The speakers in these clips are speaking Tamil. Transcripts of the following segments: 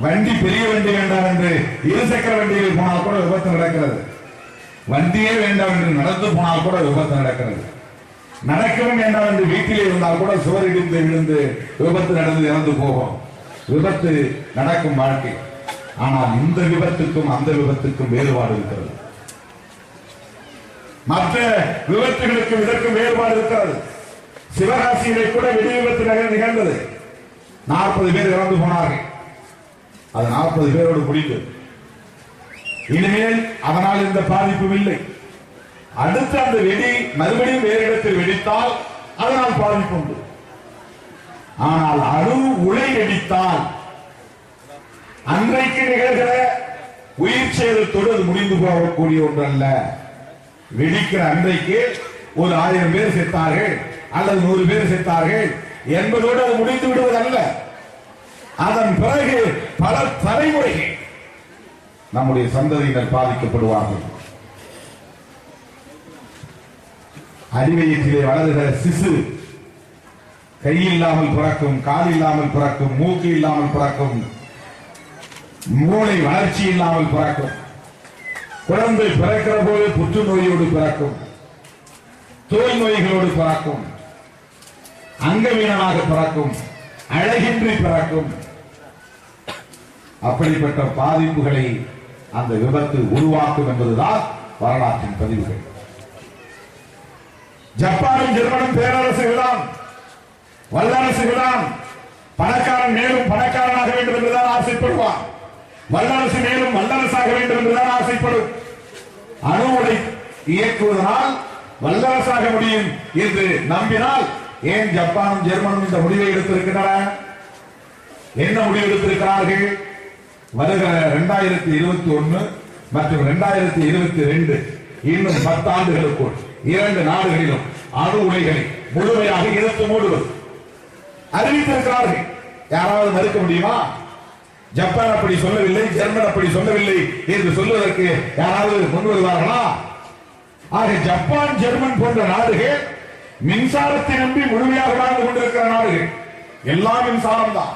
வண்டி பெரிய வண்டி வேண்டாம் என்று இருசக்கர வண்டியில் போனால் கூட விபத்து நடக்கிறது. வண்டியே வேண்டாம் என்று நடந்து போனால் கூட விபத்து நடக்கிறது. நடக்கவும் வேண்டாம் என்று வீட்டிலே இருந்தால் கூட சுவர் இடிந்து விழுந்து விபத்து நடந்து இறந்து போகும். விபத்து நடக்கும் வாழ்க்கை. ஆனால் இந்த விபத்துக்கும் அந்த விபத்துக்கும் வேறுபாடு இருக்கிறது. மற்ற விபத்துகளுக்கும் இதற்கும் வேறுபாடு இருக்கிறது. சிவகாசியிலே கூட வெடி விபத்து நிகழ்ந்தது. 40 பேர் இறந்து போனார்கள். அது 40 பேரோடு முடிந்தது. இனிமேல் அதனால் எந்த பாதிப்பும் இல்லை. அடுத்து அந்த வெடி மறுபடியும் வேறு இடத்தில் வெடித்தால் அதனால் பாதிப்பு உண்டு. ஆனால் அணு உலை வெடித்தால் அன்றைக்கு நிகழ்கிற உயிர் சேதத்தோடு அது முடிந்து போகக்கூடிய ஒன்றல்ல. வெடிக்கிற அன்றைக்கு ஒரு 1000 பேர் செத்தார்கள் அல்லது 100 பேர் செத்தார்கள் என்பதோடு அது முடிந்து விடுவதல்ல. அதன் பிறகு பல தலைமுறைகள் நம்முடைய சந்ததியினர் பாதிக்கப்படுவார்கள். அடிவயிற்றிலே வளர்கிற சிசு கை இல்லாமல் பிறக்கும், கால் இல்லாமல் பிறக்கும், மூக்கு இல்லாமல் பிறக்கும், மூளை வளர்ச்சி இல்லாமல் பிறக்கும். குழந்தை பிறக்கிற போது புற்றுநோயோடு பிறக்கும், தோல் நோய்களோடு பிறக்கும், அங்கவீனமாக பிறக்கும், அழகின்றி பிறக்கும். அப்படிப்பட்ட பாதிப்புகளை அந்த விபத்து உருவாக்கும் என்பதுதான் வரலாற்றின் பதிவுகள். ஜப்பானும் ஜெர்மனும் பேரரசுகள்தான், வல்லரசுகள்தான். பணக்காரன் மேலும் பணக்காரனாக வேண்டும் என்றுதான் ஆசைப்படுவான். வல்லரசு மேலும் வல்லரசாக வேண்டும் என்றுதான் ஆசைப்படும். அணு உலை இயக்குவதனால் வல்லரசாக முடியும் என்று நம்பினால் ஏன் ஜப்பானும் ஜெர்மனும் இந்த முடிவை எடுத்திருக்கின்றன? என்ன முடிவு எடுத்திருக்கிறார்கள்? வருகிற 2021 மற்றும் 2022 இன்னும் 10 ஆண்டுகளுக்குள் 2 நாடுகளிலும் அணு உலைகளை முழுமையாக இழுத்து மூடுவது அறிவித்திருக்கிறார்கள். யாராவது மறுக்க முடியுமா? ஜப்பான் அப்படி சொல்லவில்லை, ஜெர்மன் அப்படி சொல்லவில்லை என்று சொல்வதற்கு யாராவது முன் வருவார்களா? ஆக ஜப்பான், ஜெர்மன் போன்ற நாடுகள் மின்சாரத்தை நம்பி முழுமையாக வாழ்ந்து கொண்டிருக்கிற நாடுகள். எல்லாம் மின்சாரம் தான்.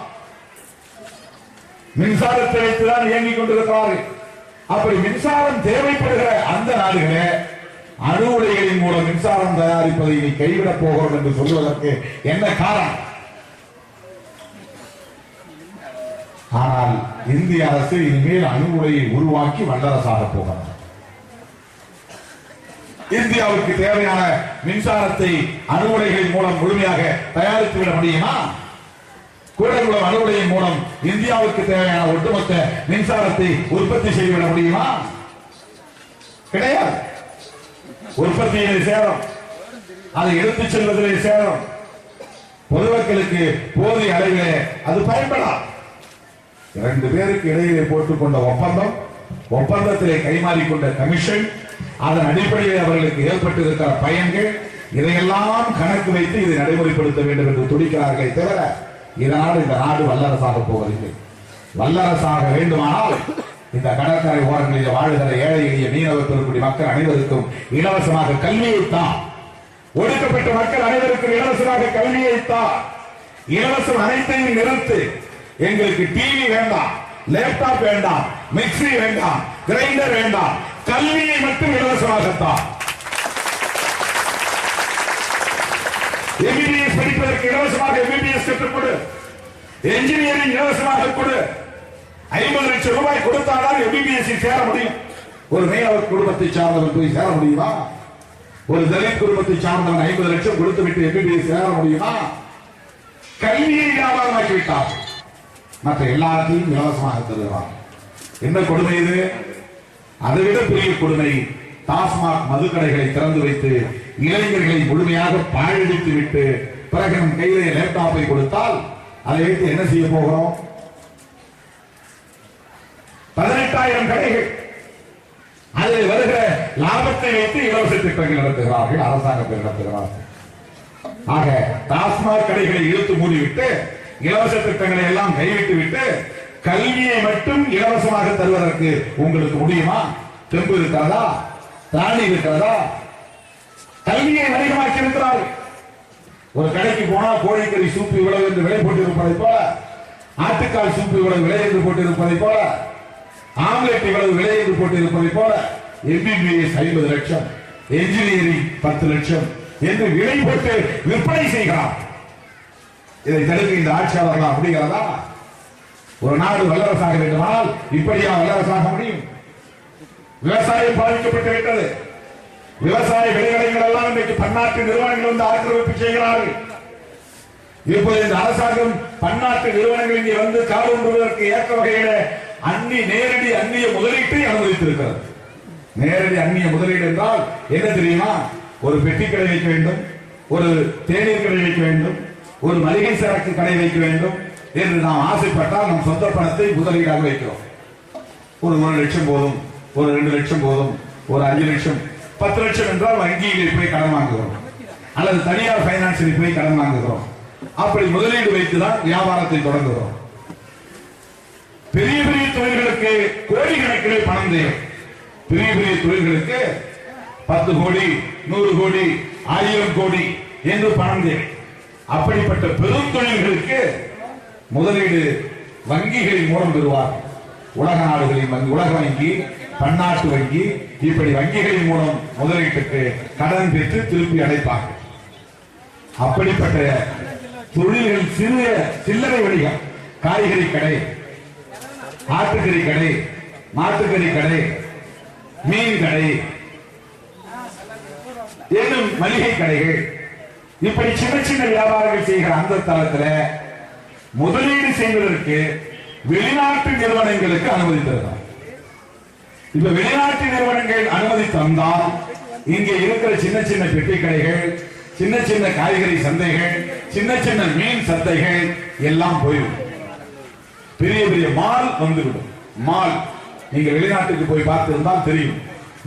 மின்சாரத்தை வைத்துதான் இயங்கிக் கொண்டிருக்கிறார்கள். அப்படி மின்சாரம் தேவைப்படுகிற அந்த நாடுகளே அணு உலைகளின் மூலம் மின்சாரம் தயாரிப்பதை இனி கைவிடப் போகிறோம் என்று சொல்வதற்கு என்ன காரணம்? ஆனால் இந்திய அரசு இனிமேல் அணு உலையை உருவாக்கி வல்லரசாக போகிறது. இந்தியாவுக்கு தேவையான மின்சாரத்தை அணு உலைகளின் மூலம் முழுமையாக தயாரித்து விட முடியுமா? கூடங்குளம் அணு உலையின் மூலம் இந்தியாவுக்கு தேவையான ஒட்டுமொத்த மின்சாரத்தை உற்பத்தி செய்துவிட முடியுமா? கிடையாது. உற்பத்தியிலே சேரும், அதை எடுத்துச் செல்வதிலே சேரும். பொதுமக்களுக்கு போதிய அளவிலே அது பயன்படாது. 2 பேருக்கு இடையிலே போட்டுக் கொண்ட ஒப்பந்தம், ஒப்பந்தத்திலே கைமாறிக்கொண்ட கமிஷன், அதன் அடிப்படையில் அவர்களுக்கு ஏற்பட்டிருக்கிற பயன்கள், இதையெல்லாம் கணக்கு வைத்து இதை நடைமுறைப்படுத்த வேண்டும் என்று துடிக்கிறார்களே தவிர இதனால் இந்த நாடு வல்லரசாக போவதில்லை. வல்லரசாக வேண்டுமானால் இந்த கடற்கரை ஓரங்களில் வாழ்கிற ஏழை எளிய மீனவ பெருங்குடி மக்கள் அனைவருக்கும் இலவசமாக கல்வியைத்தான், ஒடுக்கப்பட்ட மக்கள் அனைவருக்கும் இலவசமாக கல்வியைத்தான். இலவசம் அனைத்தையும் நிறுத்து. எங்களுக்கு டிவி வேண்டாம், லேப்டாப் வேண்டாம், மிக்சி வேண்டாம், கிரைண்டர் வேண்டாம், கல்வியை மட்டும் இலவசமாகத்தான். எம்பிபிஎஸ் படிப்பதற்கு இலவசமாக எம்பிபிஎஸ் கற்றுக் கொடு. என்ஜினியரிங் இலவசமாக கொடு. 50 லட்சம் ரூபாய் கொடுத்தால்தான் எம்பிபிஎஸ் சேர முடியும். ஒரு மீனவ குடும்பத்தை சார்ந்தவன் போய் சேர முடியுமா? ஒரு தலித் குடும்பத்தை சார்ந்தவன் 50 லட்சம் கொடுத்து விட்டு எம்பிபிஎஸ் சேர முடியுமா? கல்வியை வியாபாரமாக்கி விட்டார். மற்ற எல்லாத்தையும் இலவசமாக தருகிறார். என்ன கொடுமை இது? அதைவிட பெரிய கொடுமை, டாஸ்மாக் மதுக்கடைகளை திறந்து வைத்து இளைஞர்களை முழுமையாக பாழடித்து விட்டு பிறகு நம் கையிலே லேப்டாப்பை கொடுத்தால் அதை வைத்து என்ன செய்ய போகிறோம்? 18,000 கடைகள், அதில் வருகிற லாபத்தை வைத்து இலவச திட்டங்கள் நடத்துகிறார்கள், அரசாங்கத்தில் நடத்துகிறார்கள். ஆக டாஸ்மாக் கடைகளை இழுத்து மூடிவிட்டு இலவச திட்டங்களை எல்லாம் கைவிட்டு விட்டு கல்வியை மட்டும் இலவசமாக தருவதற்கு உங்களுக்கு முடியுமா? தெம்பு இருக்கிறதா? திராணி இருக்கிறதா? கல்வியை வணிகமாக்கி இருக்கிறார்கள். ஒரு கடைக்கு போனா கோழிக்கறி சூப்பு இவ்வளவு என்று விலை போட்டிருப்பதை போல ஆட்டுக்கால் சூப்பு இவ்வளவு விலை என்று போட்டிருப்பதை போல, ஆம்லெட் இவ்வளவு விலை என்று போட்டிருப்பதை போல, MBBS 50 லட்சம், என்ஜினியரிங் 10 லட்சம் என்று விலை போட்டு விற்பனை செய்கிறார். இதை தடுக்க இந்த ஆட்சியாளர்கள் அப்படிங்கிறதா? ஒரு நாடு வல்லரசாக வேண்டுமானால் இப்படியா வல்லரசாக முடியும்? விவசாயம் பாதிக்கப்பட்டு விட்டது. விவசாய விளைநிலங்கள் எல்லாம் இன்றைக்கு பன்னாட்டு நிறுவனங்கள் வந்து ஆக்கிரமிப்பு செய்கிறார்கள். இப்போது இந்த அரசாங்கம் பன்னாட்டு நிறுவனங்கள் இங்கே வந்து காலூன்றுவதற்கு ஏற்ற வகையில நேரடி அந்நிய முதலீட்டை அனுமதித்திருக்கிறது. நேரடி அந்நிய முதலீடு என்றால் என்ன தெரியுமா? ஒரு பெட்டி கடை வைக்க வேண்டும், ஒரு தேநீர் கடை வைக்க வேண்டும், ஒரு மளிகை சரக்கு கடை வைக்க வேண்டும் என்று நாம் ஆசைப்பட்டால் நம் சொந்த பணத்தை முதலீடாக வைக்கிறோம். ஒரு 1 லட்சம் போதும், ஒரு 2 லட்சம் போதும், ஒரு 5 லட்சம், 10 லட்சம் என்றால் வங்கியில் போய் கடன் வாங்குகிறோம் அல்லது தனியார் பைனான்சில் போய் கடன் வாங்குகிறோம். அப்படி முதலீடு வைத்துதான் வியாபாரத்தை தொடங்குகிறோம். பெரிய பெரிய தொழில்களுக்கு கோடிக்கணக்கில் பணம் தேவை. பெரிய பெரிய தொழில்களுக்கு 10 கோடி, 100 கோடி, 1000 கோடி என்று பணம் தேவை. அப்படிப்பட்ட பெரும் தொழில்களுக்கு முதலீடு வங்கிகளின் மூலம் பெறுவார். உலக நாடுகளின் வங்கி, உலக வங்கி, பன்னாட்டு வங்கி, இப்படி வங்கிகளின் மூலம் முதலீட்டுக்கு கடன் பெற்று திருப்பி அடைப்பார்கள். அப்படிப்பட்ட தொழில்கள் சிறிய சில்லறை வணிகம், காய்கறி கடை, ஆட்டுக்கறி கடை, மாட்டுக்கறி கடை, மீன் கடை, இன்னும் மளிகை கடைகள், இப்படி சின்ன சின்ன வியாபாரங்கள் செய்கிற அந்த தளத்தில் முதலீடு செய்வதற்கு வெளிநாட்டு நிறுவனங்களுக்கு அனுமதி தருகிறார். இப்ப வெளிநாட்டு நிறுவனங்கள் அனுமதி தந்தால் இங்கே இருக்கிற சின்ன சின்ன பெட்டி கடைகள், சின்ன சின்ன காய்கறி சந்தைகள், சின்ன சின்ன மீன் சந்தைகள் எல்லாம் போய்விடும். பெரிய பெரிய மால் வந்துவிடும். மால் நீங்க வெளிநாட்டுக்கு போய் பார்த்திருந்தால் தெரியும்.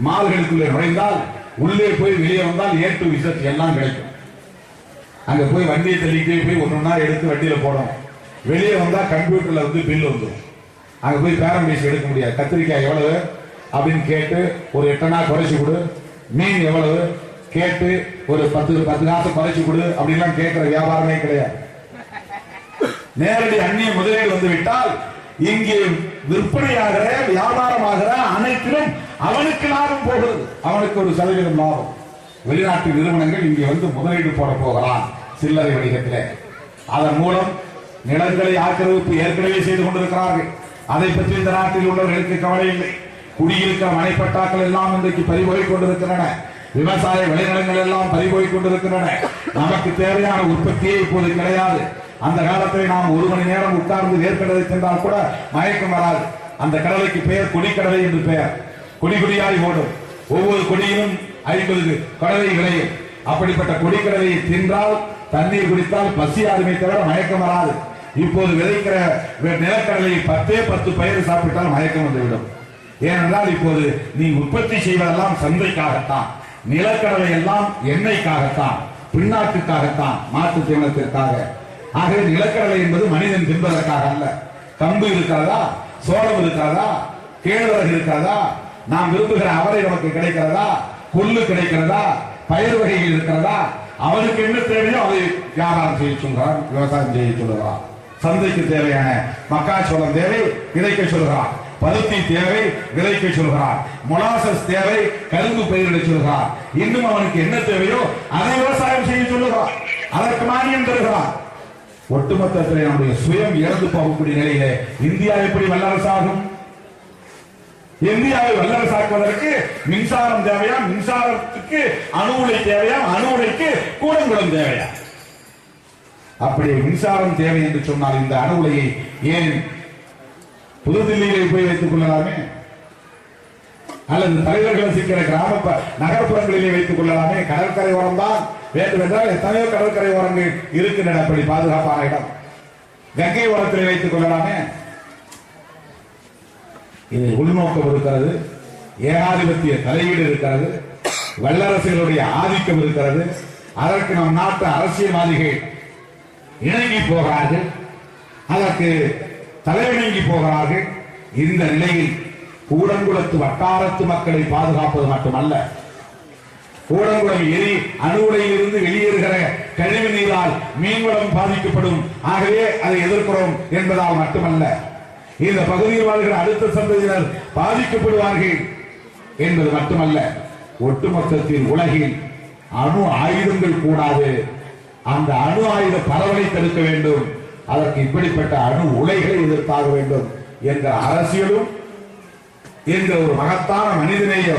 மால்களுக்குள்ளே நுழைந்தால் உள்ளே போய் வெளியே வந்தால் A to Z எல்லாம் கிடைக்கும். அங்க போய் வண்டியை தள்ளிட்டு போய் ஒன்னொன்னா எடுத்து வண்டியில போடணும். வெளியே வந்தா கம்ப்யூட்டர்ல வந்து பில் வந்துடும். அங்க போய் பேரம் பேசி எடுக்க முடியாது. கத்திரிக்காய் எவ்வளவு அப்படின்னு கேட்டு ஒரு 8 குறைச்சு கொடு, மீன் எவ்வளவு கேட்டு ஒரு 10 காசு குறைச்சு கொடு அப்படின்லாம் கேட்கிற வியாபாரமே கிடையாது. நேரடி அந்நிய முதலீடு வந்து விட்டால் இங்கே விற்பனையாகிற வியாபாரமாகிற அனைத்திலும் அவனுக்கு லாபம் போகிறது. அவனுக்கு ஒரு சதவீதம் லாபம். வெளிநாட்டு நிறுவனங்கள் இங்கே வந்து முதலீடு போட போகிறான் சில்லறை வணிகத்தில். அதன் மூலம் நிலங்களை ஆக்கிரமிப்பு ஏற்கனவே செய்து கொண்டிருக்கிறார்கள். அதை பற்றி இந்த நாட்டில் உள்ளவர்களுக்கு கவலை இல்லை. குடியிருக்கிற மனைப்பட்டாக்கள் எல்லாம் இன்றைக்கு பறிபோய் கொண்டிருக்கின்றன. விவசாய விளைநிலங்கள் எல்லாம் பறிபோய் கொண்டிருக்கின்றன. நமக்கு தேவையான உற்பத்தியே இப்போது கிடையாது. அந்த காலத்தில் நாம் 1 மணி நேரம் உட்கார்ந்து வேர்க்கடலை சென்றால் கூட மயக்கம் வராது. அந்த கடலைக்கு பெயர் கொடிக்கடலை என்று பெயர். கொடி கொடியாய் ஓடும். ஒவ்வொரு கொடியிலும் 50 கடலை விளையும். அப்படிப்பட்ட கொடிக்கடலையை தின்றால், தண்ணீர் குடித்தால் பசியாருமே தவிர மயக்கம் வராது. இப்போது விதைக்கிற நிலக்கடலையை 10 பயிர் சாப்பிட்டால் மயக்கம் வந்துவிடும். ஏனென்றால் இப்போது நீ உற்பத்தி செய்வதெல்லாம் சந்தைக்காகத்தான். நிலக்கடலை எல்லாம் எண்ணெய்க்காகத்தான், பின்னாட்டுக்காகத்தான், மாட்டு தீவனத்திற்காக. ஆகவே நிலக்கடலை என்பது மனிதன் தின்பதற்காக அல்ல. கம்பு இருக்கிறதா, சோளம் இருக்கிறதா, கேழ்வரகு இருக்கிறதா, நாம் விரும்புகிற அவரை நமக்கு கிடைக்கிறதா, கொள்ளு கிடைக்கிறதா, பயிர் வகைகள் இருக்கிறதா, அவனுக்கு என்ன தேவையோ அதை வியாபாரம் செய்ய சொல்கிறான், விவசாயம் செய்ய சொல்லுகிறான். சந்தைக்கு தேவையான மக்காச்சோளம் தேவை, விதைக்க சொல்கிறான். பருத்தி தேவை, விதைக்க சொல்கிறான். மொலாசஸ் தேவை, கரும்பு பயிரிட சொல்கிறான். இன்னும் அவனுக்கு என்ன தேவையோ அதை விவசாயம் செய்ய சொல்லுகிறான். அதற்கு மானியம் தருகிறான். ஒட்டுமொத்தத்தில் நம்முடைய சுயம் இழந்து போகக்கூடிய நிலையிலே இந்தியா எப்படி வல்லரசாகும்? இந்தியாவை வல்லரசாக்குவதற்கு மின்சாரம் தேவையா? மின்சாரத்துக்கு அணு உலை தேவையா? அணு உலைக்கு கூடங்குளம் தேவையா? அப்படி மின்சாரம் தேவை என்று சொன்னால் இந்த அணு உலையை ஏன் புதுதில்லியில் போய் வைத்துக் கொள்ளலாமே, அல்லது தலைவர்கள் வசிக்கிற கிராம நகர்ப்புறங்களிலே வைத்துக் கொள்ளலாமே. கடற்கரை ஓரம் தான் வேண்டும் என்றால் எத்தனையோ கடற்கரை ஓரங்கள் இருக்கின்றன. அப்படி பாதுகாப்பான இடம் கங்கை ஓரத்தில் வைத்துக் கொள்ளலாமே. இது உள்நோக்கம் இருக்கிறது, ஏகாதிபத்திய தலையீடு இருக்கிறது, வல்லரசுகளுடைய ஆதிக்கம் இருக்கிறது. அதற்கு நம் நாட்டு அரசியல்வாதிகள் இணங்கி போகிறார்கள், அதற்கு தலைவணங்கி போகிறார்கள். இந்த நிலையில் கூடங்குளத்து வட்டாரத்து மக்களை பாதுகாப்பது மட்டுமல்ல, கூடங்குளம் எரி அணு உலையிலிருந்து வெளியேறுகிற கழிவு நீரால் மீன்வளம் பாதிக்கப்படும். ஆகவே அதை எதிர்க்கிறோம் என்பதால் மட்டுமல்ல, இந்த பகுதியில் வாழ்கிற அடுத்த சந்ததியினர் பாதிக்கப்படுவார்கள் என்பது மட்டுமல்ல, ஒட்டுமொத்தத்தில் உலகில் அணு ஆயுதங்கள் கூடாது, அந்த அணு ஆயுத பரவலை தடுக்க வேண்டும், அதற்கு இப்படிப்பட்ட அணு உலைகளை எதிர்த்தாக வேண்டும் என்ற அரசியலும் என்ற ஒரு மகத்தான மனிதநேய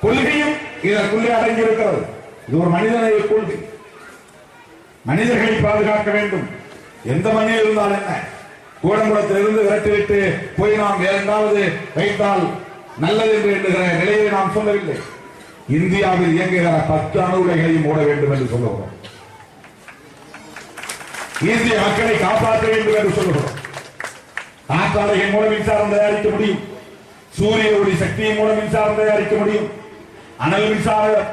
கொள்கையும் இதற்குள்ளே அடங்கியிருக்கிறது. இது ஒரு மனிதநேய கொள்கை. மனிதர்களை பாதுகாக்க வேண்டும். எந்த மண்ணில் இருந்தால் என்ன, கூடங்குளத்திலிருந்து விரட்டிவிட்டு போய் நாம் இரண்டாவது வைத்தால் நல்லது என்று எண்ணுகிற நிலையை நாம் சொல்லவில்லை. இந்தியாவில் இயங்குகிற 10 அணு உலைகளையும் மூட வேண்டும் என்று சொல்லுகிறோம். இந்திய மக்களை காப்பாற்ற வேண்டும் என்று சொல்லுகிறோம். காற்றாலைகள் மூலம் மின்சாரம் தயாரிக்க முடியும், சூரிய ஒளி சக்தியின் மூலம் மின்சாரம் தயாரிக்க முடியும், அனல் மின்சாரம்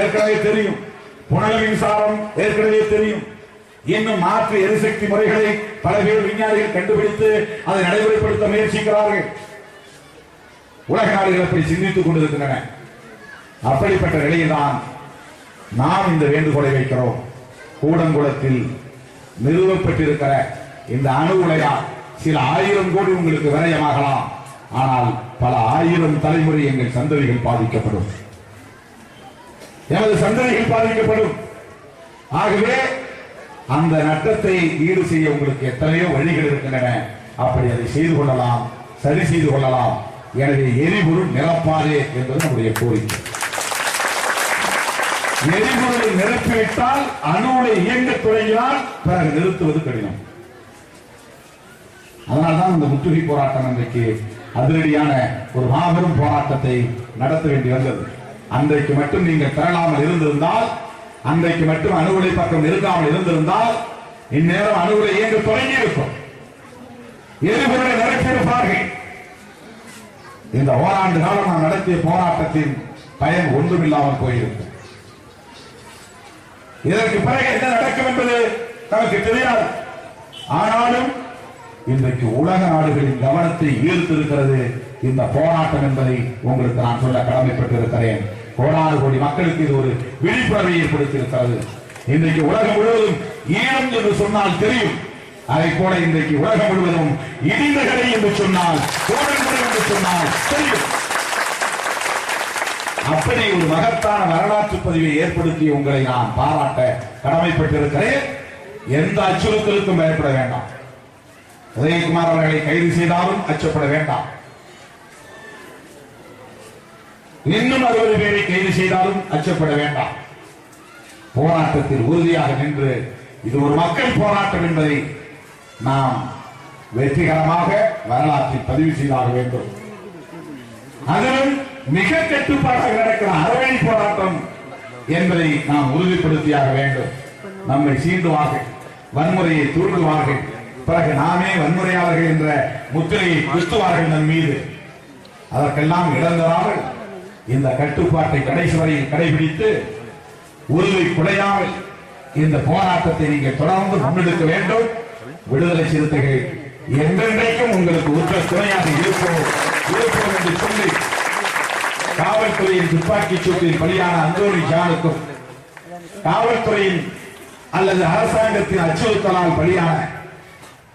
ஏற்கனவே தெரியும், புனல் மின்சாரம் ஏற்கனவே தெரியும். இன்னும் மாற்று எரிசக்தி முறைகளை பல பேர் விஞ்ஞானிகள் கண்டுபிடித்து அதை நடைமுறைப்படுத்த முயற்சிக்கிறார்கள். உலக நாடுகள் அப்படி சிந்தித்துக் கொண்டிருக்கின்றன. அப்படிப்பட்ட நிலையில்தான் நாம் இந்த வேண்டுகோளை வைக்கிறோம். கூடங்குளத்தில் நிறுவப்பட்டிருக்கிற இந்த அணு உலையால் சில 1000 கோடி உங்களுக்கு விரயமாகலாம், ஆனால் பல 1000 தலைமுறை எங்கள் சந்ததிகள் பாதிக்கப்படும், எமது சந்ததிகள் பாதிக்கப்படும். ஆகவே அந்த நட்டத்தை ஈடு செய்ய உங்களுக்கு எத்தனையோ வழிகள் இருக்கின்றன. அப்படி அதை செய்து கொள்ளலாம், சரி செய்து கொள்ளலாம். எனவே எரிபொருள் நிரப்பாதே என்பது நம்முடைய கோரிக்கை. எரிபொருளை நிரப்பிவிட்டால் அணு உலை இயங்க தொடங்கினால் பிறகு நிறுத்துவது கடினம். அதனால்தான் இந்த முற்றுகை போராட்டம் இன்றைக்கு அதிரடியான ஒரு மாபெரும் போராட்டத்தை நடத்த வேண்டி வந்தது. அன்றைக்கு மட்டும் நீங்கள் பெறலாமல் இருந்திருந்தால், அன்றைக்கு மட்டும் அணு உலை பக்கம் இருக்காமல் இருந்திருந்தால் இந்நேரம் அணு உலை இயங்க தொடங்கி இருக்கும், எரிபொருளை நிரப்பியிருப்பார்கள். இந்த ஓராண்டு காலம் நாம் நடத்திய போராட்டத்தின் பயன் ஒன்றுமில்லாமல் போயிருக்கும். இதற்கு பிறகு என்ன நடக்கும் என்பது நமக்கு தெரியாது. ஆனாலும் இன்றைக்கு உலக நாடுகளின் கவனத்தை ஈர்த்திருக்கிறது இந்த போராட்டம் என்பதை உங்களுக்கு நான் சொல்ல கடமைப்பட்டிருக்கிறேன். கோடானு கோடி மக்களுக்கு இது ஒரு விழிப்புணர்வை ஏற்படுத்தியிருக்கிறது. இன்றைக்கு உலகம் முழுவதும் ஈழம் என்று சொன்னால் தெரியும், அதை போல இன்றைக்கு உலகம் முழுவதும் இடிந்தகரை என்று சொன்னால், கோடங்குளம் என்று சொன்னால் தெரியும். அப்படி ஒரு மகத்தான வரலாற்று பதிவை ஏற்படுத்தி உங்களை நான் பாராட்ட கடமைப்பட்டிருக்கிறேன். எந்த அச்சுறுத்தலுக்கும் பயப்பட வேண்டாம். உதயகுமார் அவர்களை கைது செய்தாலும் அச்சப்பட வேண்டாம். இன்னும் 60 பேரை கைது செய்தாலும் அச்சப்பட வேண்டாம். போராட்டத்தில் உறுதியாக நின்று இது ஒரு மக்கள் போராட்டம் என்பதை நாம் வெற்றிகரமாக வரலாற்றில் பதிவு செய்தாக வேண்டும். அதிலும் மிக கட்டுப்பாடாக நடக்கிற அறவழி போராட்டம் என்பதை நாம் உறுதிப்படுத்தியாக வேண்டும். நம்மை சீண்டுவார்கள், வன்முறையை தூண்டுவார்கள், பிறகு நாமே வன்முறையாளர்கள் என்ற முத்திரையை குத்துவார்கள் நம் மீது. அதற்கெல்லாம் இழந்தராமல் இந்த கட்டுப்பாட்டை கடைசி வரையில் கடைபிடித்து உறுதி குறையாமல் இந்த போராட்டத்தை நீங்கள் தொடர்ந்து முன்னெடுக்க வேண்டும். விடுதலை சிறுத்தைகள் என்றென்றைக்கும் உங்களுக்கு உற்ற துணையாக இருப்போம் என்று சொல்லி காவல்துறையின் துப்பாக்கி சூட்டில் பலியான அந்தோணி ஜானுக்கும், காவல்துறையின் அல்லது அரசாங்கத்தின் அச்சுறுத்தலால் பலியான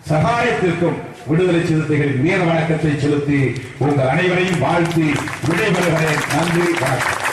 சகாயத்திற்கும் விடுதலை சிறுத்தைகளின் வீர வணக்கத்தை செலுத்தி உங்கள் அனைவரையும் வாழ்த்தி விடைபெறுகிறேன். நன்றி, வணக்கம்.